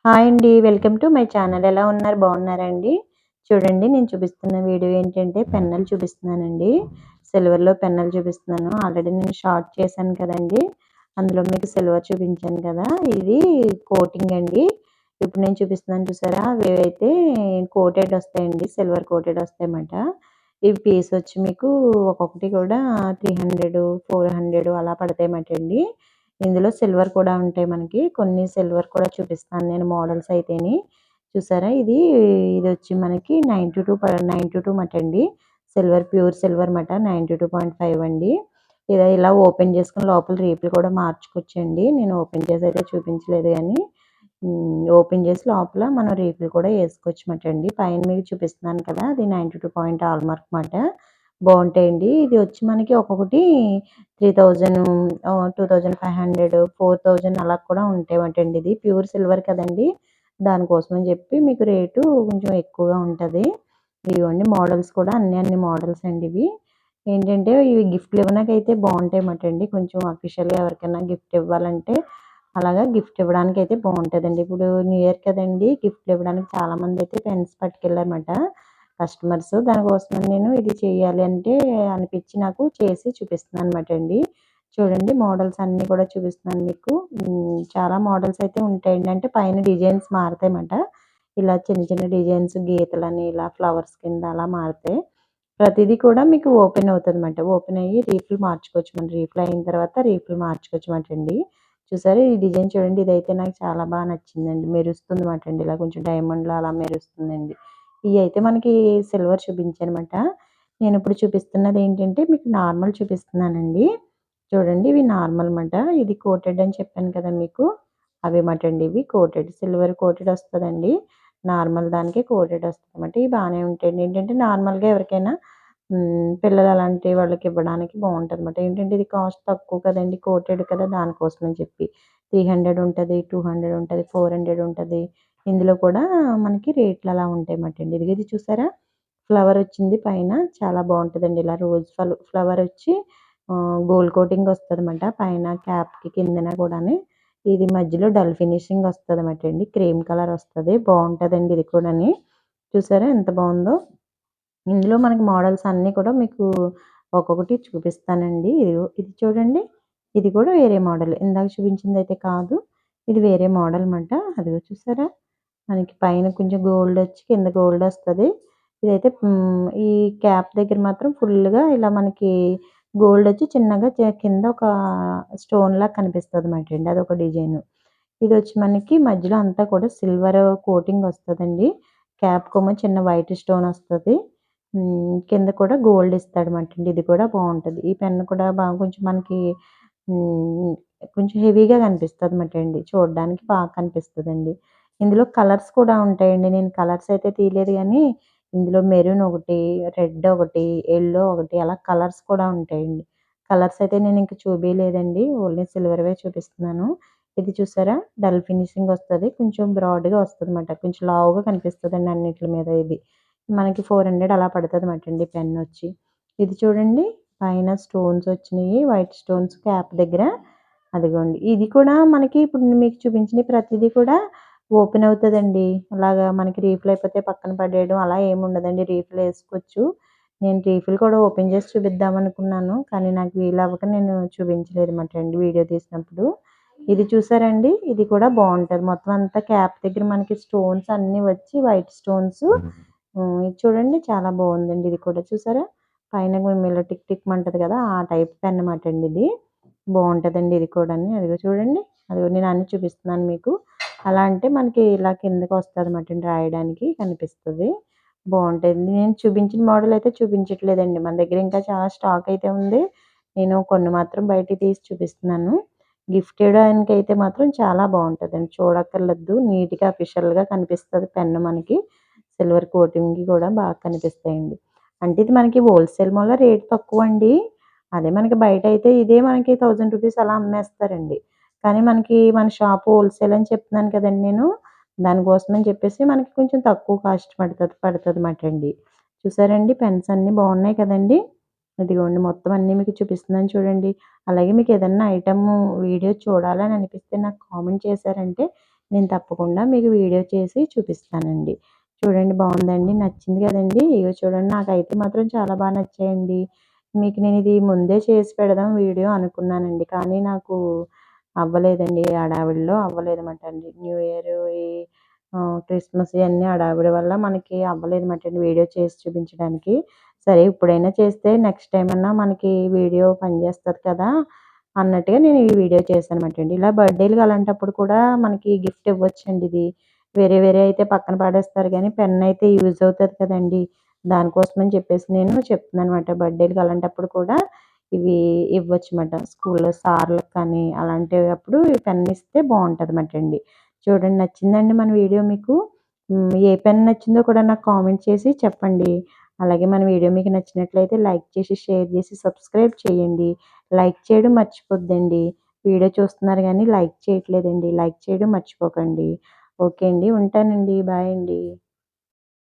Hi అండి. Welcome to my channel. ఎలా ఉన్నారు? బాగున్నారా అండి? చూడండి, నేను చూపిస్తున్న వీడియో ఏంటంటే పెన్నులు చూపిస్తున్నానండి. సిల్వర్‌లో పెన్నులు చూపిస్తున్నాను. ఆల్రెడీ నేను షార్ట్ చేశాను కదండీ! అందులో మీకు సిల్వర్ చూపించాను కదా! ఇది కోటింగ్ అండి. ఇప్పుడు నేను చూపిస్తున్నాను చూసారా? అవేవైతే కోటెడ్ వస్తాయండి. సిల్వర్ కోటెడ్ వస్తాయన్నమాట. ఈ పీస్ వచ్చి మీకు ఒక్కొక్కటి కూడా 300, 400 అలా పడతాయన్నమాటండి. ఇందులో సిల్వర్ కూడా ఉంటాయి మనకి. కొన్ని సిల్వర్ కూడా చూపిస్తాను నేను మోడల్స్ అయితేని. చూసారా? ఇదొచ్చి మనకి 92 మటండి. సిల్వర్ ప్యూర్ సిల్వర్ మాట 92.5 అండి. ఇలా ఓపెన్ చేసుకొని లోపల రీపులు కూడా మార్చుకోవచ్చండి. నేను ఓపెన్ చేసి అయితే చూపించలేదు గానీ ఓపెన్ చేసి లోపల మనం రీపులు కూడా వేసుకోవచ్చు మటండి. పైన మీకు చూపిస్తున్నాను కదా! అది 92 పాయింట్ హాల్ మార్క్ మాట. బావుంటాయండి. ఇది వచ్చి మనకి ఒక్కొక్కటి 3000 2500, 4000 అలా కూడా ఉంటాయటండి. ఇది ప్యూర్ సిల్వర్ కదండీ! దానికోసం అని చెప్పి మీకు రేటు కొంచెం ఎక్కువగా ఉంటది. ఇదిగోండి మోడల్స్ కూడా అన్ని మోడల్స్ అండి ఇవి. ఏంటంటే ఇవి గిఫ్ట్‌లు ఇవ్వడానికైతే బావుంటాయన్నమాటండి. కొంచెం అఫీషియల్‌గా ఎవరికైనా గిఫ్ట్ ఇవ్వాలంటే అలాగా గిఫ్ట్ ఇవ్వడానికైతే బావుంటదండి. ఇప్పుడు న్యూ ఇయర్ కదండీ! గిఫ్ట్‌లు ఇవ్వడానికి చాలామందైతే పెన్స్ పట్టుకెళ్లారన్నమాట కస్టమర్స్. దానికోసమని నేను ఇది చేయాలి అంటే అనిపించి నాకు చేసి చూపిస్తున్నానన్నమాట అండి. చూడండి మోడల్స్ అన్నీ కూడా చూపిస్తున్నాను మీకు. చాలా మోడల్స్ అయితే ఉంటాయండి. అంటే పైన డిజైన్స్ మారతాయన్నమాట. ఇలా చిన్న డిజైన్స్ గీతలని ఇలా ఫ్లవర్స్ కింద అలా మారతాయి. ప్రతిదీ కూడా మీకు ఓపెన్ అవుతదన్నమాట. ఓపెన్ అయ్యి రీఫిల్ మార్చుకోవచ్చు. మనం రీఫిల్ అయిన తర్వాత రీఫిల్ మార్చుకోవచ్చమాటండి. చూసారా? ఈ డిజైన్ చూడండి. ఇదైతే నాకు చాలా బాగా నచ్చిందండి. మెరుస్తుందన్నమాట అండి. ఇలా కొంచెం డైమండ్‌లా అలా మెరుస్తుందండి. ఇయైతే మనకి సిల్వర్ చూపించానమాట. నేనిప్పుడు చూపిస్తున్నది ఏంటంటే మీకు నార్మల్ చూపిస్తున్నానండి. చూడండి ఇవి నార్మల్ మాట. ఇది కోటెడ్ అని చెప్పాను కదా మీకు. అవి మాటండి ఇవి కోటెడ్. సిల్వర్ కోటెడ్ వస్తదండి. నార్మల్ దానికి కోటెడ్ వస్తదన్నమాట. ఇవి బానే ఉంటాయండి. ఏంటంటే నార్మల్‌గా ఎవరికైనా పిల్లలు అలాంటి వాళ్ళకి ఇవ్వడానికి బావుంటదన్నమాట. ఏంటంటే ఇది కాస్ట్ తక్కువ కదండీ! కోటెడ్ కదా! దానికోసం అని చెప్పి. 300 ఉంటది, 200 ఉంటది, 400 ఉంటది. ఇందులో కూడా మనకి రేట్లు అలా ఉంటాయన్నమాటండి. ఇది చూసారా? ఫ్లవర్ వచ్చింది పైన. చాలా బావుంటదండి. ఇలా రోజ్ ఫ్లవర్ వచ్చి గోల్డ్ కోటింగ్ వస్తదన్నమాట. పైన క్యాప్‌కి కిందన కూడాని. ఇది మధ్యలో డల్ ఫినిషింగ్ వస్తదన్నమాట అండి. క్రీమ్ కలర్ వస్తది. బావుంటదండి ఇది కూడాని. చూసారా ఎంత బావుందో? ఇందులో మనకి మోడల్స్ అన్నీ కూడా మీకు ఒక్కొక్కటి చూపిస్తానండి. ఇది చూడండి. ఇది కూడా వేరే మోడల్. ఇందాక చూపించిందయితే కాదు. ఇది వేరే మోడల్ మాట. అదిగో చూసారా? మనకి పైన కొంచెం గోల్డ్ వచ్చి కింద గోల్డ్ వస్తది. ఇదైతే ఈ క్యాప్ దగ్గర మాత్రం ఫుల్‌గా ఇలా మనకి గోల్డ్ వచ్చి చిన్నగా కింద ఒక స్టోన్‌లా కనిపిస్తదన్నమాటండి. అదొక డిజైను. ఇదొచ్చి మనకి మధ్యలో అంతా కూడా సిల్వర్ కోటింగ్ వస్తదండి. క్యాప్‌కేమో చిన్న వైట్ స్టోన్ వస్తది. కింద కూడా గోల్డ్ ఇస్తాడనమాటండి. ఇది కూడా బావుంటది. ఈ పెన్ కూడా కొంచెం మనకి హ్మ్. కొంచెం హెవీగా కనిపిస్తదన్నమాటండి. చూడడానికి బాగా కనిపిస్తదండి. ఇందులో కలర్స్ కూడా ఉంటాయండి. నేను కలర్స్ అయితే తీయలేదు గానీ, ఇందులో మెరూన్ ఒకటి, రెడ్ ఒకటి, యెల్లో ఒకటి అలా కలర్స్ కూడా ఉంటాయండి. కలర్స్ అయితే నేను ఇంక చూపియలేదండి. ఓన్లీ సిల్వర్‌వే చూపిస్తున్నాను. ఇది చూసారా? డల్ ఫినిషింగ్ వస్తది. కొంచెం బ్రాడ్‌గా వస్తదన్నమాట. కొంచెం లావుగా కనిపిస్తదండి అన్నిట్ల మీద ఇది. మనకి 400 అలా పడతదన్నమాటండి పెన్నొచ్చి. ఇది చూడండి పైన స్టోన్స్ వచ్చినియి. వైట్ స్టోన్స్ క్యాప్ దగ్గర. అదిగోండి. ఇది కూడా మనకి ఇప్పుడు మీకు చూపించిన ప్రతీదీ కూడా ఓపెన్ అవుతదండి. అలాగా మనకి రీఫిల్ అయిపోతే పక్కన పడేయడం అలా ఏముండదండి. రీఫిల్ ఏసుకోవచ్చు. నేను రీఫిల్ కూడా ఓపెన్ చేసి చూపిద్దామనుకున్నాను. కానీ నాకు వీలవ్వక నేను చూపించలేదన్నమాట అండి వీడియో తీసినప్పుడు. ఇది చూసారండి? ఇది కూడా బావుంటది. మొత్తం అంతా క్యాప్ దగ్గర మనకి స్టోన్స్ అన్నీ వచ్చి వైట్ స్టోన్స్. ఇది చూడండి చాలా బావుందండి ఇది కూడా చూసారా? పైన ఇలా టిక్ టిక్ మంటది కదా! ఆ టైప్ పెన్ మాట అండి ఇది. బావుంటదండి ఇది కూడాని. అదిగో చూడండి. అదిగో నేను అన్నీ చూపిస్తున్నాను మీకు. అలా అంటే మనకి ఇలా కిందకి వస్తదన్నమాట అండి రాయడానికి కనిపిస్తది. బావుంటది. నేను చూపించిన మోడల్ అయితే చూపించట్లేదండి. మన దగ్గర ఇంకా చాలా స్టాక్ అయితే ఉంది. నేను కొన్ని మాత్రం బయటికి తీసి చూపిస్తున్నాను. గిఫ్ట్ ఇవ్వడానికైతే మాత్రం చాలా బావుంటదండి. చూడక్కర్లేదు. నీట్‌గా అఫీషియల్‌గా కనిపిస్తది పెన్ను మనకి. సిల్వర్ కోటింగ్‌కి కూడా బాగా కనిపిస్తాయండి. అంటే ఇది మనకి హోల్‌సేల్ వల్ల రేట్ తక్కువండి. అదే మనకి బయటైతే ఇదే మనకి రూ. 1000 అలా అమ్మేస్తారండి. కానీ మనకి మన షాపు హోల్‌సేల్ అని చెప్తున్నాను కదండీ నేను. దానికోసమని చెప్పేసి మనకి కొంచెం తక్కువ కాస్ట్ పడతదన్నమాటండి. చూసారండి పెన్స్ అన్నీ బావున్నాయి కదండీ! ఇదిగోండి మొత్తం అన్నీ మీకు చూపిస్తున్నాను చూడండి. అలాగే మీకేదన్నా ఐటెము వీడియో చూడాలని అనిపిస్తే నాకు కామెంట్ చేశారంటే నేను తప్పకుండా మీకు వీడియో చేసి చూపిస్తానండి. చూడండి బావుందండి. నచ్చింది కదండీ! ఇగో చూడండి నాకైతే మాత్రం చాలా నచ్చాయండి. మీకు నేనిది ముందే చేసి పెడదాం వీడియో అనుకున్నానండి. కానీ నాకు అవ్వలేదండి. హడావిడిలో అవ్వలేదన్నమాట అండి. న్యూ ఇయర్ ఈ క్రిస్మస్ ఇయన్నీ హడావిడి వల్ల మనకి అవ్వలేదన్నమాట అండి వీడియో చేసి చూపించడానికి. సరే ఇప్పుడైనా చేస్తే నెక్స్ట్ టైమ్ అన్నా మనకి వీడియో పనిచేస్తది కదా! అన్నట్టుగా నేను ఈ వీడియో చేశానన్నమాట అండి. ఇలా బర్త్‌డే‌లకి అలాంటప్పుడు కూడా మనకి గిఫ్ట్ ఇవ్వొచ్చండి ఇది. వేరే వేరే అయితే పక్కన పడేస్తారు గానీ పెన్ అయితే యూజ్ అవుతది కదండీ! దానికోసమని చెప్పేసి నేను చెప్తున్నానన్నమాట. బర్త్‌డే‌లకి అలాంటప్పుడు కూడా ఇవి ఇవ్వొచ్చన్నమాట. స్కూల్‌లో సార్‌లకి కానీ అలాంటప్పుడు ఈ పెన్ ఇస్తే బావుంటదన్నమాట అండి. చూడండి నచ్చిందండి మన వీడియో మీకు? ఏ పెన్ నచ్చిందో కూడా నాకు కామెంట్ చేసి చెప్పండి. అలాగే మన వీడియో మీకు నచ్చినట్లయితే లైక్ చేసి, షేర్ చేసి, సబ్స్క్రైబ్ చేయండి. లైక్ చేయడం మర్చిపోద్దండి. వీడియో చూస్తున్నారు గానీ లైక్ చేయట్లేదండి. లైక్ చేయడం మర్చిపోకండి. ఓకే అండి. ఉంటానండి. బాయ్ అండి.